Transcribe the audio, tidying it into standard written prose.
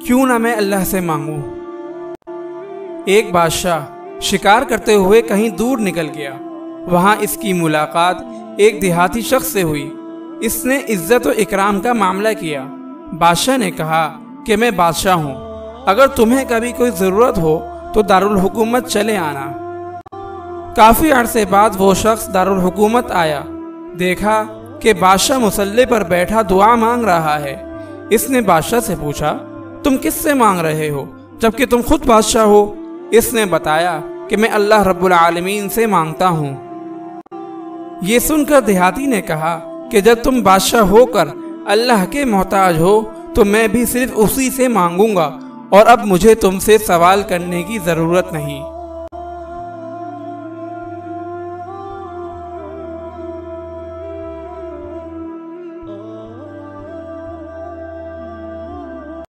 क्यों ना मैं अल्लाह से मांगूं। एक बादशाह शिकार करते हुए कहीं दूर निकल गया। वहां इसकी मुलाकात एक देहाती शख्स से हुई। इसने इज्जत और इकराम का मामला किया। बादशाह ने कहा कि मैं बादशाह हूँ, अगर तुम्हें कभी कोई ज़रूरत हो तो दारुल हुकूमत चले आना। काफ़ी अरसे बाद वो शख्स दारुल हुकूमत आया। देखा कि बादशाह मुसल्ले पर बैठा दुआ मांग रहा है। इसने बादशाह से पूछा, तुम किससे मांग रहे हो जबकि तुम खुद बादशाह हो? इसने बताया कि मैं अल्लाह रब्बुल आलमीन से मांगता हूँ। ये सुनकर देहाती ने कहा कि जब तुम बादशाह होकर अल्लाह के मोहताज हो तो मैं भी सिर्फ उसी से मांगूंगा और अब मुझे तुमसे सवाल करने की ज़रूरत नहीं।